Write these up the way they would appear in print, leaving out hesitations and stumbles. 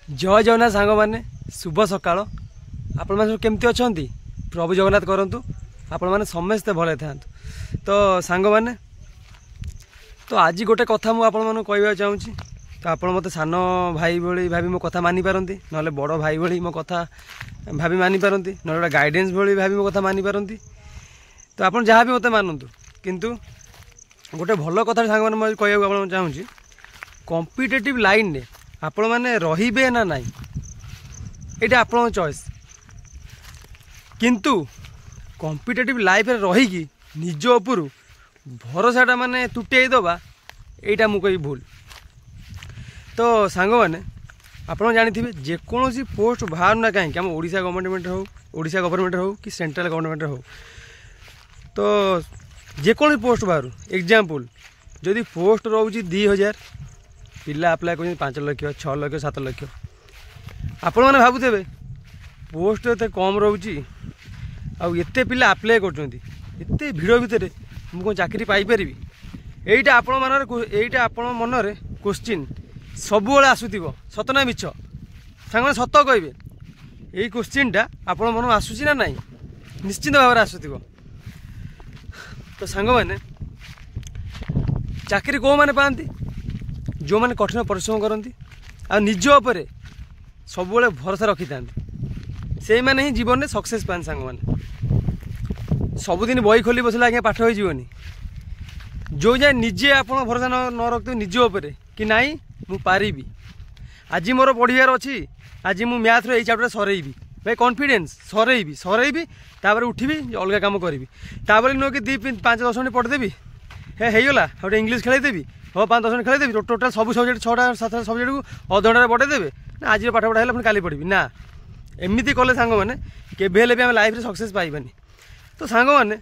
जय जगन्नाथ सांग मैंने शुभ सकाळ आपण मैंने केमती अच्छा प्रभु जगन्नाथ करंतु आपण मैंने समस्ते भले था। तो सांग मैंने तो आज गोटे कथा मुझे कहवा चाहूँगी। तो आप मत सान भाई भाई भाभी मो कथा मानि पारती ना बड़ भाई भाई मो कथा भाभी मानि पारती ना गाइडेंस भाई भाभी मो कथा मानि पारती। तो आप जहाँ भी मत मानतु किंतु गोटे भल कथा सांग मैंने कहवा चाहूँगी कॉम्पिटिटिव लाइन रे आपण मैंने रहिबे ना नाई एटा आपण चॉइस। किंतु कॉम्पिटिटिव लाइफ रे रही निज उपर भरोसाटा माने तुटेई दबा एटा मु कही भूल। तो सांग मैंने आपड़ जानी जेकोसी पोस्ट बाहर ना कहीं आम ओडिशा गवर्नमेंट हो ओडिशा गवर्नमेंट हो कि सेंट्रल गवर्नमेंट हो तो जेकोसी पोस्ट बाहर एग्जांपल जदि पोस्ट रोचे 2000 पिला आप्लाय कर 5 लाख 6 लाख 7 लाख आपण मैंने भावुथे पोस्ट एत कम रोचे आते पिला आप्लाय करते भिड़ भितर मुझे चाकरी पाइपर यहीटा आपण मनरे क्वेश्चन सब आसुव सत ना मिछ सांग सत कहे यही क्वेश्चनटा आपण मन आसूसी ना नाई निश्चित भाव में आसुव। तो सांग मैंने चाकरी कौ मैंने पाती जो मैंने कठिन परिश्रम करती आ निज उपर सब भरोसा रखी था से मैंने ही जीवन में सक्सेस पान। सांग मैंने सबुदिन बही खोली बसले आज्ञा पाठ होनी जो जाए निजे आप भरोसा न रखते निज उपर कि नाई मु पारिबी आज मोर पढ़ार अच्छी आज मु मैथ रो चैप्टर सरईबी भाई कॉन्फिडेंस सरईबी तापर उठीबी अलग काम करी तापर नुह कि 2-5-10 मिनट पढ़देवी हेगला गोटे इंग्लीश खेलदेवी हाँ 5-10 मिनट खेलदेवी टोटाल सब सब्जेक्ट 6-7 सब्जेक्ट को अध घंटे बढ़ेदेवे ना आज पाठ पढ़ा है काली पढ़ी ना एमती कले सांग मैंने केवे भी आम लाइफ सक्सेस पाइबानी। तो सांग मैंने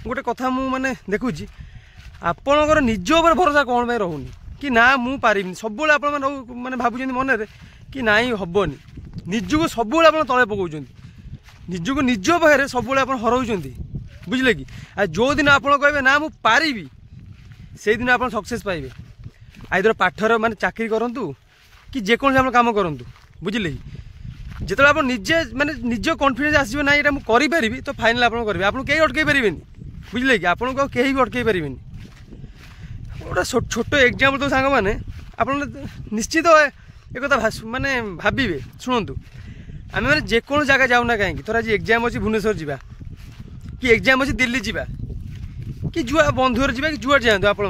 गोटे कथा मुझे देखुची आपणकर निज उपर भरोसा कौन पर रोनी कि ना मु पारिनी सब मैंने भावुं मन कि नाई हेनी निजक सब तले पकाउं निजक निज पाखे सब हराऊँ बुझे कि आ जो दिन आप कहे ना मु पारिबी से दिन आप सक्सेस पाइबे आइदर पाठर माने चाकरी करूँ कि जेकोसी आप कम करूँ बुझे कि जिते आप निजे माने निज कॉन्फिडेंस आसो ना ये मुझे तो फाइनाल आप करेंगे आपको कहीं अटकई पारे बुझे कि आपको कहीं भी अटकई पारे गोटे छोट एग्जाम्पल तो सांग मैंने आप निश्चित एक माने भावे शुणु आम मैंने जेको जगह जाऊना कहीं थोड़ा आज एग्जाम अच्छी भुवनेश्वर जावा कि एग्जाम अच्छी दिल्ली जावा कि जुआ बंधुर जावा कि जुआ जातु आपण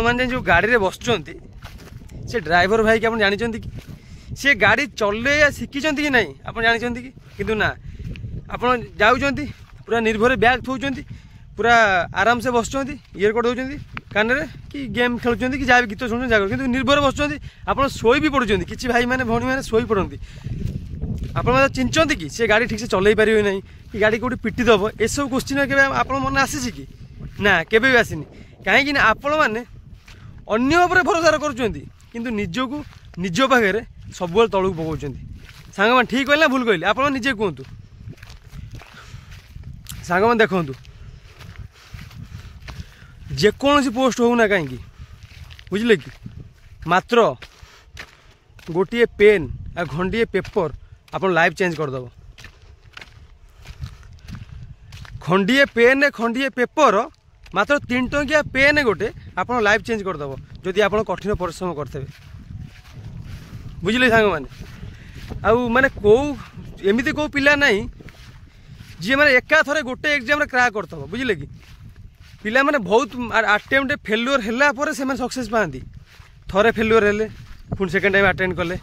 मैंने जो गाड़ी में बस से ड्राइवर भाई कि आप जानते कि सी गाड़ी चले शिखिं कि नहीं आप जानते कि किंतु ना आप जाऊँच पूरा निर्भर बैग थोड़ी पूरा आराम से बस इयरकड दौरान कान कि गेम खेलुं कि जहाँ भी गीत शुणुं जगह कि निर्भर बस आप शोई भी पड़ुं कि भाई मैंने भौणी मैंने शोई पड़ती आप चिंचती कि सी गाड़ी ठीक से चल पारे ना कि गाड़ी कौटी पिटी दब ए सब क्वेश्चन के आप मन आसी कि ना केवे भी आसनी कहीं आपण मैंने अन्य भरोसा कर निजक निज पाखे सब तलू पकाउं सांग मैंने ठीक कहले ना भूल कहले आप निजे कहतु। सांग मैंने देखु जेकोसी पोस्ट होना कहीं बुझे कि मात्र गोटे पेन आ खंडे पेपर आप लाइफ चेंज करदेव खंडे पेन खंडे पेपर मात्र 3 टंकिया पेन गोटे आप लाइफ चेंज करदेव जदि आप कठिन परिश्रम करते बुझे सांग मैंने आउ माने कौ एमती कौ पिला नहीं जी मैंने एका थरे गोटे एग्जाम क्रैक करते बुझे कि पिला माने बहुत अटेम्प्ट फेल्युअर है से सक्सेस पाती थरे फेल्युअर हेले पुणी सेकेंड टाइम अटेंड कले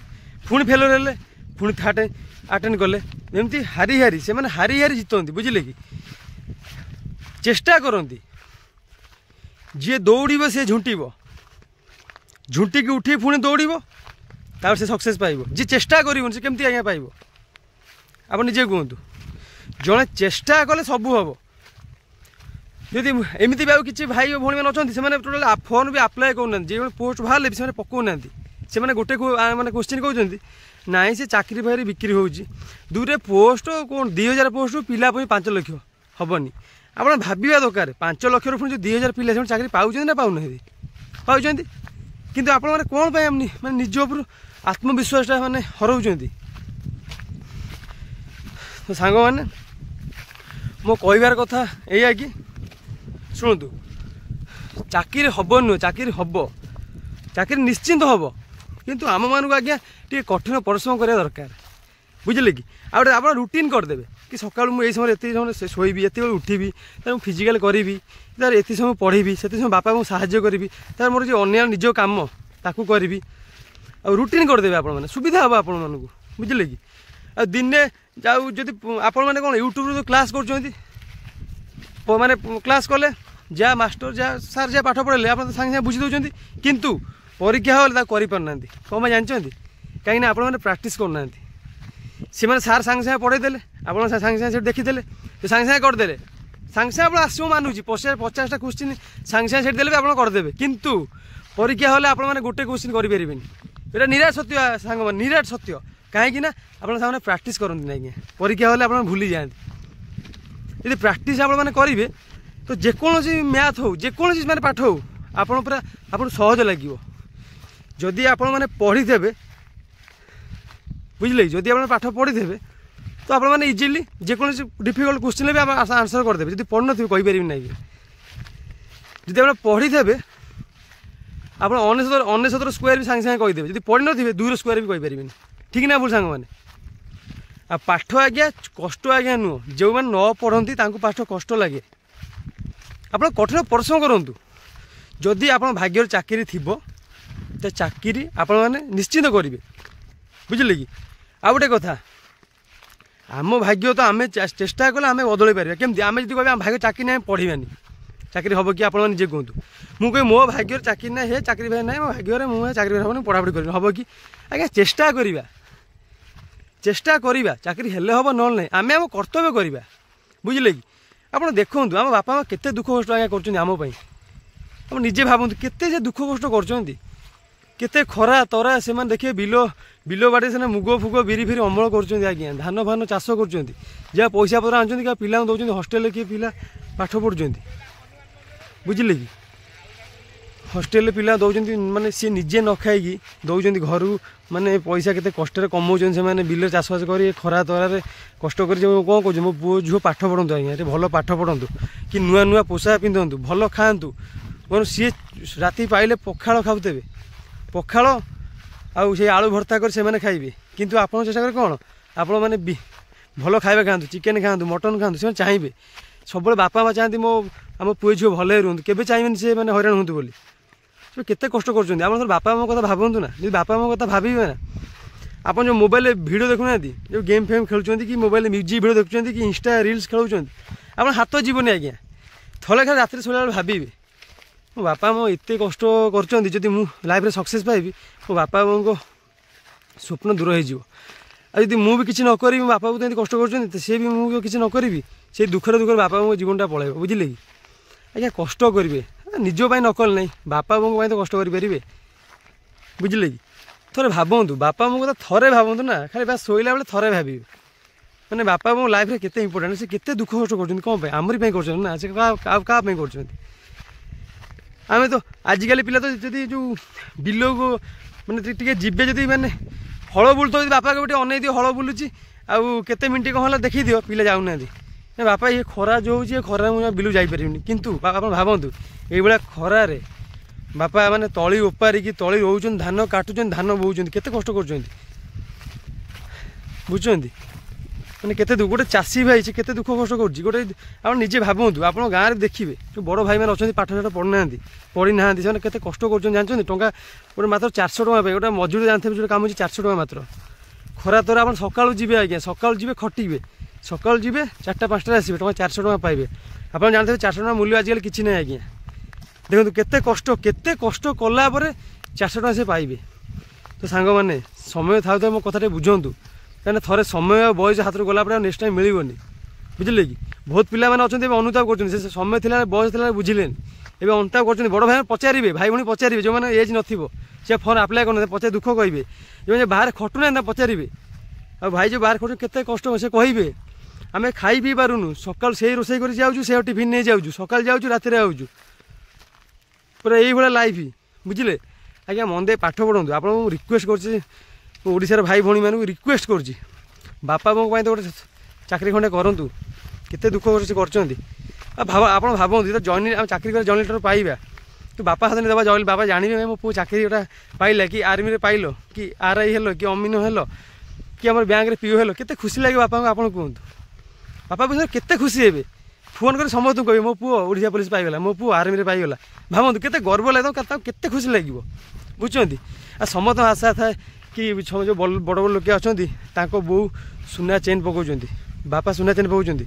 पुणी फेल्युअर हेले पुणी थर्ड अटेंड कले एमती हारी हारी से माने हारी हारी जीतती बुझे कि चेष्टा करती जी दौड़ से झुंटब झुंटिकी उठी पुणी दौड़ तार से सक्सेस पाइब जी चेष्टा कर केमती आज्ञा पाइब आप निजे कहतु जड़े चेष्टा कले सबू हम जदि एमती भी किसी भाई भाई मैंने अच्छा से टोटाल फोन भी आप्लाय करना जो पोस्ट बाहर भी पकाऊना से गोटे मैंने क्वेश्चन कहते ना से चाकरी बाहर बिक्री हो दूरे पोस्ट कौन 2000 पोस्ट पिला 5 लाख हेनी आप भावा दरकार 5 लाख पुणी जो 2000 पिला चाकरी पाँच ना पाऊना पाँच କିନ୍ତୁ ଆପଣମାନେ କ'ଣ ପାଇଁ ମାନେ ନିଜ ଉପରୁ ଆତ୍ମବିଶ୍ୱାସଟା ମାନେ ହରାଉଛନ୍ତି। ତ ସାଙ୍ଗମାନେ ମୋ କହିବାର କଥା ଏଇଆ କି ଶୁଣନ୍ତୁ, ଚାକିରି ହେବ ନୁହେଁ, ଚାକିରି ହେବ, ଚାକିରି ନିଶ୍ଚିନ୍ତ ହେବ, କିନ୍ତୁ ଆମମାନଙ୍କୁ ଆଜ୍ଞା ଟିକେ କଠିନ ପରିଶ୍ରମ କରିବା ଦରକାର, ବୁଝିଲେ କି। ଆଉ ଗୋଟେ ଆପଣ ରୁଟିନ୍ କରିଦେବେ କି ସକାଳୁ ମୁଁ ଏଇ ସମୟରେ ଏତିକି ସମୟରେ ଶୋଇବି, ଏତିକିବେଳେ ଉଠିବି, ତାର ମୁଁ ଫିଜିକାଲ୍ କରିବି, ତାର ଏତିକି ସମୟ ପଢ଼ିବି, ସେତିକି ସମୟ ବାପାଙ୍କୁ ସାହାଯ୍ୟ କରିବି, ତାର ମୋର ଯେଉଁ ଅନ୍ୟାନ୍ୟ ନିଜ କାମ ତାକୁ କରିବି। ଆଉ ରୁଟିନ୍ କରିଦେବେ ଆପଣମାନେ, ସୁବିଧା ହେବ ଆପଣମାନଙ୍କୁ, ବୁଝିଲେ କି। ଆଉ ଦିନେ ଯାଉ ଯଦି ଆପଣମାନେ କ'ଣ ୟୁଟ୍ୟୁବ୍ରୁ ଯେଉଁ କ୍ଲାସ୍ କରୁଛନ୍ତି, ମାନେ କ୍ଲାସ୍ କଲେ ଯାହା ମାଷ୍ଟର ଯାହା ସାର୍ ଯାହା ପାଠ ପଢ଼େଇଲେ ଆପଣ ତ ସାଙ୍ଗେ ସାଙ୍ଗେ ବୁଝି ଦେଉଛନ୍ତି, କିନ୍ତୁ ପରୀକ୍ଷା ହେଲେ ତାକୁ କରିପାରୁନାହାନ୍ତି। କ'ଣ ପାଇଁ ଜାଣିଛନ୍ତି? କାହିଁକିନା ଆପଣମାନେ ପ୍ରାକ୍ଟିସ୍ କରୁନାହାନ୍ତି। ସେମାନେ ସାର୍ ସାଙ୍ଗେ ସାଙ୍ଗେ ପଢ଼େଇ ଦେଲେ, ଆପଣ ସାଙ୍ଗେ ସାଙ୍ଗେ ସେଠି ଦେଖିଦେଲେ, ସାଙ୍ଗେ ସାଙ୍ଗେ କରିଦେଲେ, ସାଙ୍ଗେ ସାଙ୍ଗେ ଆପଣ ଆସିବ ମାନୁଛି 50ଟା କୋଶ୍ଚିନ୍ ସାଙ୍ଗେ ସାଙ୍ଗେ ସେଠି ଦେଲେ ବି ଆପଣ କରିଦେବେ, କିନ୍ତୁ ପରୀକ୍ଷା ହେଲେ ଆପଣମାନେ ଗୋଟେ କୋଶ୍ଚିନ୍ କରିପାରିବେନି। ଏଇଟା ନିରାଟ ସତ୍ୟ ସାଙ୍ଗମାନେ, ନିରାଟ ସତ୍ୟ। କାହିଁକି ନା ଆପଣ ସାଙ୍ଗମାନେ ପ୍ରାକ୍ଟିସ୍ କରନ୍ତିନି ଆଜ୍ଞା, ପରୀକ୍ଷା ହେଲେ ଆପଣ ଭୁଲି ଯାଆନ୍ତି। ଯଦି ପ୍ରାକ୍ଟିସ୍ ଆପଣମାନେ କରିବେ ତ ଯେକୌଣସି ମ୍ୟାଥ୍ ହେଉ, ଯେକୌଣସି ମାନେ ପାଠ ହେଉ ଆପଣ ପୁରା ଆପଣଙ୍କୁ ସହଜ ଲାଗିବ। ଯଦି ଆପଣମାନେ ପଢ଼ିଥିବେ, ବୁଝିଲେ, ଯଦି ଆପଣ ପାଠ ପଢ଼ିଥିବେ ତ ଆପଣମାନେ ଇଜିଲି ଯେକୌଣସି ଡିଫିକଲ୍ଟ କୋଶ୍ଚିନ୍ ବି ଆପଣ ଆନ୍ସର୍ କରିଦେବେ। ଯଦି ପଢ଼ିନଥିବେ କହିପାରିବେ ନାହିଁ। ଯଦି ଆପଣ ପଢ଼ିଥିବେ ଆପଣ 99 ସ୍କୋୟାର ବି ସାଙ୍ଗେ ସାଙ୍ଗେ କହିଦେବେ, ଯଦି ପଢ଼ିନଥିବେ 2ର ସ୍କୋୟାର ବି କହିପାରିବେନି। ଠିକ୍ ନା ଭୁଲ ସାଙ୍ଗମାନେ? ଆଉ ପାଠ ଆଜ୍ଞା କଷ୍ଟ ଆଜ୍ଞା ନୁହଁ, ଯେଉଁମାନେ ନ ପଢ଼ନ୍ତି ତାଙ୍କୁ ପାଠ କଷ୍ଟ ଲାଗେ। ଆପଣ କଠିନ ପରିଶ୍ରମ କରନ୍ତୁ। ଯଦି ଆପଣ ଭାଗ୍ୟର ଚାକିରି ଥିବ ତ ଚାକିରି ଆପଣମାନେ ନିଶ୍ଚିନ୍ତ କରିବେ, ବୁଝିଲେ କି। ଆଉ ଗୋଟେ କଥା, ଆମ ଭାଗ୍ୟ ତ ଆମେ ଚେଷ୍ଟା କଲେ ଆମେ ବଦଳାଇ ପାରିବା। କେମିତି? ଆମେ ଯଦି କହିବା ଆମ ଭାଗ୍ୟ ଚାକିରି ନାହିଁ, ଆମେ ପଢ଼ିବାନି, ଚାକିରି ହେବ କି? ଆପଣମାନେ ନିଜେ କୁହନ୍ତୁ। ମୁଁ କହିବି ମୋ ଭାଗ୍ୟରେ ଚାକିରି ନାହିଁ, ହେ ଚାକିରି ଭାଇ ନାହିଁ, ମୋ ଭାଗ୍ୟରେ ମୁଁ ଚାକିରି ହେବନି, ପଢ଼ାପଢ଼ି କରିବି, ହେବ କି? ଆଜ୍ଞା ଚେଷ୍ଟା କରିବା, ଚେଷ୍ଟା କରିବା, ଚାକିରି ହେଲେ ହେବ, ନହେଲେ ନାହିଁ। ଆମେ ଆମ କର୍ତ୍ତବ୍ୟ କରିବା, ବୁଝିଲେ କି। ଆପଣ ଦେଖନ୍ତୁ ଆମ ବାପା ମା କେତେ ଦୁଃଖ କଷ୍ଟ ଆଜ୍ଞା କରୁଛନ୍ତି ଆମ ପାଇଁ। ଆପଣ ନିଜେ ଭାବନ୍ତୁ କେତେ ଯେ ଦୁଃଖ କଷ୍ଟ କରୁଛନ୍ତି, କେତେ ଖରା ତରା। ସେମାନେ ଦେଖିବେ ବିଲ ବାଡ଼ି ସେମାନେ ମୁଗ ଫୁଗ ବିରି ଫିରି ଅମଳ କରୁଛନ୍ତି ଆଜ୍ଞା, ଧାନ ଫାନ ଚାଷ କରୁଛନ୍ତି, ଯାହା ପଇସା ପତ୍ର ଆଣୁଛନ୍ତି, କିଏ ପିଲାଙ୍କୁ ଦେଉଛନ୍ତି ହଷ୍ଟେଲରେ, କିଏ ପିଲା ପାଠ ପଢ଼ୁଛନ୍ତି, ବୁଝିଲେ କି। ହଷ୍ଟେଲରେ ପିଲା ଦେଉଛନ୍ତି, ମାନେ ସିଏ ନିଜେ ନ ଖାଇକି ଦେଉଛନ୍ତି ଘରକୁ, ମାନେ ପଇସା କେତେ କଷ୍ଟରେ କମାଉଛନ୍ତି ସେମାନେ, ବିଲରେ ଚାଷବାସ କରି ଖରା ତରାରେ କଷ୍ଟ କରି। ଯେଉଁ କ'ଣ କହୁଛନ୍ତି, ମୋ ପୁଅ ଝିଅ ପାଠ ପଢ଼ନ୍ତୁ ଆଜ୍ଞା, ଏଠି ଭଲ ପାଠ ପଢ଼ନ୍ତୁ, କି ନୂଆ ନୂଆ ପୋଷାକ ପିନ୍ଧନ୍ତୁ, ଭଲ ଖାଆନ୍ତୁ। ମାନେ ସିଏ ରାତି ପାଇଲେ ପଖାଳ ଖାଉଥିବେ, ପଖାଳ ଆଉ ସେଇ ଆଳୁ ଭର୍ତ୍ତା କରି ସେମାନେ ଖାଇବେ, କିନ୍ତୁ ଆପଣ ଚେଷ୍ଟା କରେ କ'ଣ ଆପଣମାନେ ଭଲ ଖାଇବା ଖାଆନ୍ତୁ, ଚିକେନ୍ ଖାଆନ୍ତୁ, ମଟନ୍ ଖାଆନ୍ତୁ। ସେମାନେ ଚାହିଁବେ ସବୁବେଳେ, ବାପା ମା ଚାହାନ୍ତି ଆମ ପୁଅ ଝିଅ ଭଲରେ ରୁହନ୍ତୁ, କେବେ ଚାହିଁବେନି ସେ ମାନେ ହଇରାଣ ହୁଅନ୍ତୁ ବୋଲି। ସେ କେତେ କଷ୍ଟ କରୁଛନ୍ତି। ଆପଣ ବାପା ମାଙ୍କ କଥା ଭାବନ୍ତୁ ନା, ଯଦି ବାପା ମାଙ୍କ କଥା ଭାବିବେ ନା, ଆପଣ ଯେଉଁ ମୋବାଇଲରେ ଭିଡ଼ିଓ ଦେଖୁନାହାନ୍ତି, ଯେଉଁ ଗେମ୍ ଫେମ୍ ଖେଳୁଛନ୍ତି, କି ମୋବାଇଲରେ ମ୍ୟୁଜିକ୍ ଭିଡ଼ିଓ ଦେଖୁଛନ୍ତି, କି ଇନଷ୍ଟା ରିଲ୍ସ ଖେଳୁଛନ୍ତି, ଆପଣ ହାତ ଯିବନି ଆଜ୍ଞା। ଥରେ ଖାଲି ରାତିରେ ଶୋଇଲା ବେଳେ ଭାବିବେ, ମୋ ବାପା ମୋ ଏତେ କଷ୍ଟ କରୁଛନ୍ତି, ଯଦି ମୁଁ ଲାଇଫ୍ରେ ସକ୍ସେସ୍ ପାଇବି ମୋ ବାପା ବୋଉଙ୍କ ସ୍ୱପ୍ନ ଦୂର ହେଇଯିବ। ଆଉ ଯଦି ମୁଁ ବି କିଛି ନ କରିବି, ମୋ ବାପା ବୋଉ ତ ଏମିତି କଷ୍ଟ କରୁଛନ୍ତି, ତ ସିଏ ବି ମୁଁ କିଛି ନ କରିବି, ସେଇ ଦୁଃଖରେ ବାପା ବୋଉଙ୍କ ଜୀବନଟା ପଳାଇବ, ବୁଝିଲେ କି। ଆଜ୍ଞା କଷ୍ଟ କରିବେ, ନିଜ ପାଇଁ ନ କଲେ ନାହିଁ, ବାପା ବୋଉଙ୍କ ପାଇଁ ତ କଷ୍ଟ କରିପାରିବେ, ବୁଝିଲେ କି। ଥରେ ଭାବନ୍ତୁ, ବାପା ବୋଉଙ୍କ କଥା ଥରେ ଭାବନ୍ତୁ ନା, ଖାଲି ବାସ୍ ଶୋଇଲା ବେଳେ ଥରେ ଭାବିବେ, ମାନେ ବାପା ବୋଉଙ୍କ ଲାଇଫ୍ରେ କେତେ ଇମ୍ପୋର୍ଟାଣ୍ଟ, ସେ କେତେ ଦୁଃଖ କଷ୍ଟ କରୁଛନ୍ତି, କ'ଣ ପାଇଁ? ଆମରି ପାଇଁ କରୁଛନ୍ତି ନା, ସେ କାହା ପାଇଁ କରୁଛନ୍ତି? ଆମେ ତ ଆଜିକାଲି ପିଲା ତ ଯଦି ଯେଉଁ ବିଲକୁ ମାନେ ଟିକେ ଯିବେ, ଯଦି ମାନେ ହଳ ବୁଲୁଥିବ, ଯଦି ବାପା ଗୋଟେ ଅନେଇ ଦିଅ ହଳ ବୁଲୁଛି, ଆଉ କେତେ ମିନିଟ୍ କ'ଣ ହେଲା ଦେଖିଦିଅ, ପିଲା ଯାଉନାହାନ୍ତି। ବାପା ଇଏ ଖରା ଯେଉଁ ହେଉଛି, ଏ ଖରା ମୁଁ ବିଲକୁ ଯାଇପାରିବିନି। କିନ୍ତୁ ଆପଣ ଭାବନ୍ତୁ ଏଇଭଳିଆ ଖରାରେ ବାପା ମାନେ ତଳି ଓପାରିକି ତଳି ରୋଉଛନ୍ତି, ଧାନ କାଟୁଛନ୍ତି, ଧାନ ବୋଉଛନ୍ତି, କେତେ କଷ୍ଟ କରୁଛନ୍ତି, ବୁଝୁଛନ୍ତି। ମାନେ କେତେ ଗୋଟେ ଚାଷୀ ଭାଇ ସେ କେତେ ଦୁଃଖ କଷ୍ଟ କରୁଛି। ଗୋଟେ ଆପଣ ନିଜେ ଭାବନ୍ତୁ, ଆପଣ ଗାଁରେ ଦେଖିବେ ଯେଉଁ ବଡ଼ ଭାଇମାନେ ଅଛନ୍ତି, ପାଠଶାଠ ପଢ଼ିନାହାନ୍ତି, ସେମାନେ କେତେ କଷ୍ଟ କରୁଛନ୍ତି ଜାଣିଛନ୍ତି। ଟଙ୍କା ଗୋଟେ ମାତ୍ର 400 ଟଙ୍କା ପାଇଁ, ଗୋଟେ ମଜୁରୀ ଜାଣିଥିବେ ଗୋଟେ କାମ ହେଉଛି 400 ଟଙ୍କା ମାତ୍ର। ଖରା ତରା ଆପଣ ସକାଳୁ ଯିବେ ଆଜ୍ଞା, ସକାଳୁ ଯିବେ ଖଟିବେ, ସକାଳୁ ଯିବେ 4ଟା 5ଟାରେ ଆସିବେ, ଟଙ୍କା 400 ଟଙ୍କା ପାଇବେ। ଆପଣ ଜାଣିଥିବେ 400 ଟଙ୍କା ମୂଲ୍ୟ ଆଜିକାଲି କିଛି ନାହିଁ ଆଜ୍ଞା। ଦେଖନ୍ତୁ କେତେ କଷ୍ଟ କଲା ପରେ 400 ଟଙ୍କା ସେ ପାଇବେ। ତ ସାଙ୍ଗମାନେ ସମୟ ଥାଉ ମୋ କଥା ଟିକେ ବୁଝନ୍ତୁ, କାହିଁକିନା ଥରେ ସମୟ ଆଉ ବୟସ ହାତରୁ ଗଲା ପରେ ଆଉ ନେକ୍ସଟ ଟାଇମ୍ ମିଳିବନି, ବୁଝିଲେ କି। ବହୁତ ପିଲାମାନେ ଅଛନ୍ତି ଏବେ ଅନୁତାପ କରୁଛନ୍ତି, ସେ ସମୟ ଥିଲା ବୟସ ଥିଲା ବୁଝିଲେନି, ଏବେ ଅନୁତାପ କରୁଛନ୍ତି। ବଡ଼ ଭାଇ ପଚାରିବେ, ଭାଇ ଭଉଣୀ ପଚାରିବେ, ଯେଉଁମାନେ ଏଜ୍ ନଥିବ ସେ ଫୋନ୍ ଆପ୍ଲାଏ କରୁନାହାନ୍ତି, ପଚାରି ଦୁଃଖ କହିବେ। ଯେଉଁମାନେ ବାହାରେ ଖଟୁନାହାନ୍ତି ତାଙ୍କୁ ପଚାରିବେ, ଆଉ ଭାଇ ଯେଉଁ ବାହାରେ ଖଟୁଛନ୍ତି କେତେ କଷ୍ଟ, ସେ କହିବେ ଆମେ ଖାଇ ପିଇ ପାରୁନୁ, ସକାଳୁ ସେଇ ରୋଷେଇ କରି ଯାଉଛୁ, ସେ ଟିଫିନ୍ ନେଇ ଯାଉଛୁ, ସକାଳୁ ଯାଉଛୁ ରାତିରେ ଆଉଛୁ, ପୁରା ଏଇଭଳିଆ ଲାଇଫ୍, ବୁଝିଲେ। आज्ञा मन दे पाठ पढ़ु आप रिक्वेस्ट कर भाई भौणी मानू रिक्वेस्ट कर बापा बों तो गोटे चाकरी खंडे करूँ केते दुख कर भाव आप भावती तो जॉइन चाकरी कर जॉइन लेटर पाइबा कि बापा हाथ नहीं देवा जॉइन बापा जानवे मो पु चाकरी गोटा पाइला कि आर्मी पाइल कि आरआई हेलो कि अमीनो हेलो कि आम बैंक रे पीओ हेलो केते खुशी लगे बापा आप कहतु बापा विषय केते खुशी हे फोन कर समस्त कहे मो पुओ ओडिशा पुलिस पाइगला मो पुओ आर्मी रे पाइगला भावतु केते गर्व लगे केते खुशी लगे बुझुंट आ समस्त आशा था कि जो बड़ बड़ लोक अच्छा बो सुना चेन पकाउं बापा सुना चेन पकाउं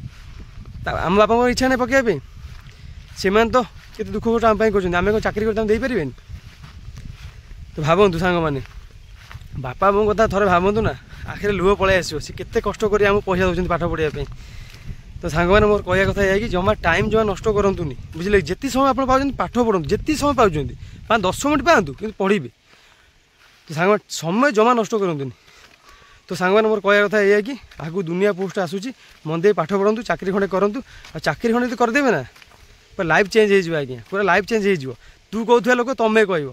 आम बापा इच्छा नहीं पकड़े से तो केते दुख कष्ट आम कर आम चाकरी कर तो भावतु सांग मैंने बापा मो कथा थोड़े भावतु ना आखिर लुह पलि आसो सी केते कष्ट कर पैसा दूसरी पाठ पढ़ाई तो सांग मैंने मोर कह कथा है कि जमा टाइम जमा नष्ट करूँ बुझे जिते समय आप पाठ पढ़ु जिते समय पाँच 5-10 मिनट पातु कि पढ़े तो सांग समय जमा नष्ट करूँ तो सांग मैंने मोर कह कथा है कि आगू दुनिया पोस्ट आसूँ मन दे पाठ पढ़ु चाकरी खंडे करूँ आ चाकरी खंडे तो करदे ना पूरा लाइफ चेंज हो आज्ञा पूरा लाइफ चेंज हो तू कहूँ लोक तुम्हें कह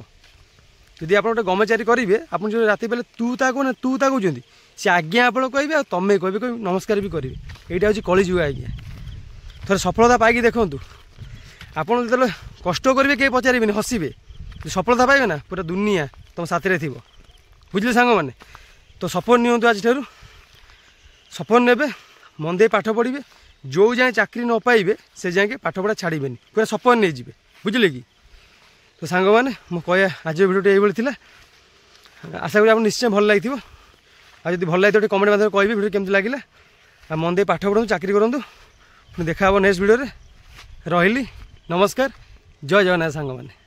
जदि आप गोटे गवर्नमेंट चाकरी करेंगे आप जो राति बेले तू ता कहना तू ता कहते सी आज्ञा आप कहे आ तुम्हें कहे नमस्कार भी करेंगे यहाँ हूँ कलिजुग आज्ञा थोड़े सफलता पाई देखूँ आप जो कष्ट करेंगे कहीं पचारे हसबे सफलता पाइबे ना पूरा दुनिया तुम साथी थी बुझे सांग मैंने तो सपोर्ट नियंतु आज सपोर्ट ने मन दे पाठ पढ़े जो जाए चाकरी न पाइबे से जाए पाठ पढ़ा छाड़े पूरा सपोर्ट नहीं जी बुझे कि तो सांग मैंने मो कह आज भिडियो ये आशा करी आप निश्चय भल लगी आज भल लगे कमेंट माध्यम कह भिडियो केमती लगे मन दे पाठ पढ़ु चाकरी करूँ देखा नेक्स्ट भिडियो रही नमस्कार जय जगन्नाथ सांग मैंने।